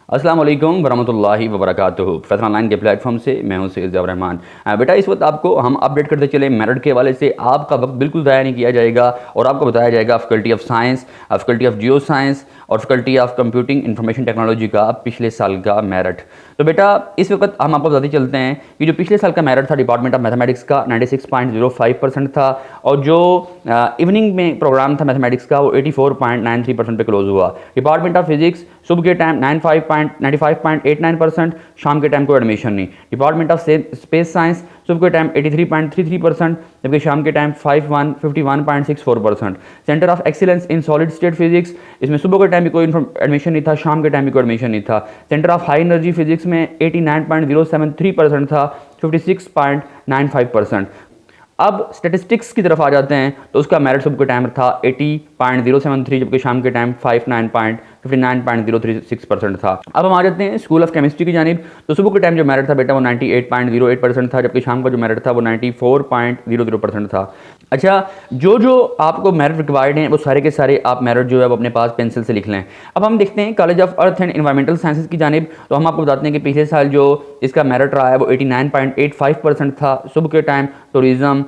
अस्सलाम वालेकुम वरहमतुल्लाहि वबरकातुहू। फैसल ऑनलाइन के प्लेटफॉर्म से मैं हूं सैयद ज़ियाउर रहमान। बेटा इस वक्त आपको हम अपडेट करते चले मेरिट के हवाले से। आपका वक्त बिल्कुल ज़ाया नहीं किया जाएगा और आपको बताया जाएगा faculty of science, faculty of geo science और faculty of computing information technology का पिछले साल का मेरिट। तो बेटा इस वक्त हम आपको बताते चलते हैं कि जो पिछले साल का मेरिट था डिपार्टमेंट ऑफ मैथमेटिक्स का 96.05% था और जो इवनिंग में प्रोग्राम था मैथमेटिक्स का वो 84.93% पे क्लोज हुआ। डिपार्टमेंट ऑफ फिजिक्स सुबह के टाइम 95.89%, शाम के टाइम कोई एडमिशन नहीं। डिपार्टमेंट ऑफ स्पेस साइंस सुबह के टाइम 83.33%, जबकि शाम के time 51.64%। Centre of excellence in solid state physics, इसमें सुबह के टाइम भी कोई एडमिशन नहीं था, शाम के टाइम भी कोई एडमिशन नहीं था। Centre of high energy physics में 89.073% था, 56.95%। अब स्टेटिस्टिक्स की तरफ आ जाते हैं तो उसका मेरिट सुबह के टाइम था 80.073, जबकि शाम के टाइम 59.036% था। अब हम आ जाते हैं स्कूल ऑफ केमिस्ट्री की जानिब। तो सुबह के टाइम जो मेरिट था बेटा वो 98.08% था, जबकि शाम का जो मेरिट था वो 94.00% था। अच्छा, जो आपको मेरिट रिक्वायर्ड हैं वो सारे के सारे आप मेरिट जो है वो अपने पास पेंसिल से लिख लें। अब हम देखते हैं college of earth and environmental sciences की जानिब। तो हम आपको बताते हैं कि पिछले साल जो इसका मेरिट रहा है वो 89.85% था। सुबह के टाइम टूरिज़्म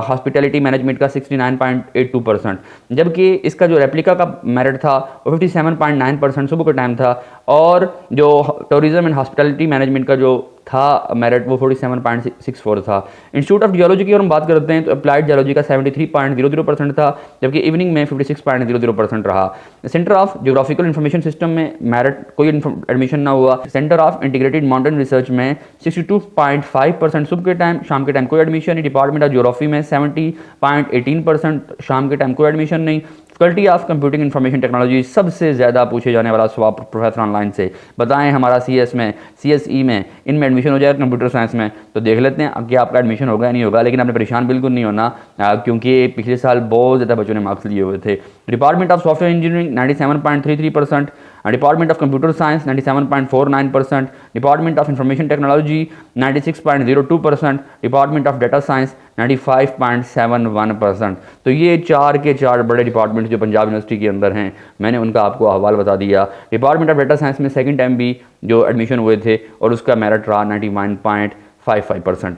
हॉस्पिटैलिटी मैनेजमेंट का 69.82%, जबकि इसका जो रेप्लिका का मेरिट था वो 57.9% सुबह का टाइम था। और जो टूरिज़्म एंड हॉस्पिटैलिटी मैनेजमेंट का जो था मेरिट वो 47.64 था। इंस्टीट्यूट ऑफ जियोलॉजी की अगर हम बात करते हैं तो अप्लाइड जियोलॉजी का 73.00% था, जबकि इवनिंग में 56.00% रहा। Centre of geographical information system में मेरिट कोई एडमिशन ना हुआ। Centre of integrated mountain research में 62.5% सुबह के टाइम, शाम के टाइम कोई एडमिशन नहीं। डिपार्टमेंट ऑफ जियोग्राफी में 70.18%, शाम के टाइम कोई एडमिशन नहीं। Faculty of computing information technology सबसे ज़्यादा पूछे जाने वाला सवाल प्रोफेसर ऑनलाइन से, बताएं हमारा CS में, CSE में, इनमें एडमिशन हो जाए कंप्यूटर साइंस में। तो देख लेते हैं कि आपका एडमिशन होगा या नहीं होगा, लेकिन आपने परेशान बिल्कुल नहीं होना क्योंकि पिछले साल बहुत ज़्यादा बच्चों ने मार्क्स लिए हुए थे। Department of software engineering 97.33%, department of computer science 97.49%, department of information technology 96.02%, department of data science 95.71%। तो ये चार के चार बड़े डिपार्टमेंट जो पंजाब यूनिवर्सिटी के अंदर हैं, मैंने उनका आपको अहवाल बता दिया। डिपार्टमेंट ऑफ डेटा साइंस में सेकंड टाइम भी जो एडमिशन हुए थे और उसका मेरिट रहा 91.55%।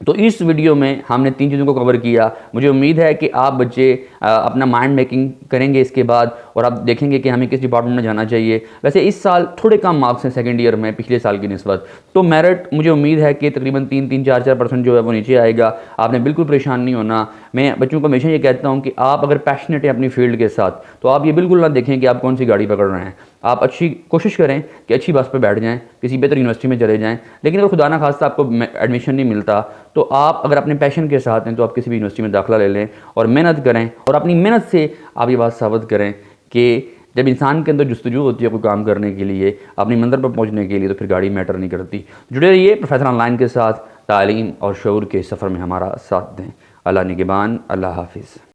तो इस वीडियो में हमने तीन चीज़ों को कवर किया। मुझे उम्मीद है कि आप बच्चे अपना माइंड मेकिंग करेंगे इसके बाद और आप देखेंगे कि हमें किस डिपार्टमेंट में जाना चाहिए। वैसे इस साल थोड़े कम मार्क्स हैं सेकंड ईयर में पिछले साल की निस्बत, तो मेरिट मुझे उम्मीद है कि तकरीबन 3-4% जो है वो नीचे आएगा। आपने बिल्कुल परेशान नहीं होना। मैं बच्चों को हमेशा ये कहता हूँ कि आप अगर पैशनेट हैं अपनी फील्ड के साथ तो आप ये बिल्कुल ना देखें कि आप कौन सी गाड़ी पकड़ रहे हैं। आप अच्छी कोशिश करें कि अच्छी बस पर बैठ जाएँ, किसी बेहतर यूनिवर्सिटी में चले जाएँ। लेकिन अगर खुदा ना खास्ता आपको एडमिशन नहीं मिलता तो आप अगर अपने पैशन के साथ हैं तो आप किसी भी यूनिवर्सिटी में दाखिला ले लें और मेहनत करें। और अपनी मेहनत से आप ये बात साबित करें कि जब इंसान के अंदर जुस्तजू होती है कोई काम करने के लिए, अपनी मंजिल पर पहुंचने के लिए, तो फिर गाड़ी मैटर नहीं करती। जुड़े रहिए प्रोफेसर ऑनलाइन के साथ, तालीम और शऊर के सफ़र में हमारा साथ दें। अल्लाह निगहबान, अल्लाह हाफिज़।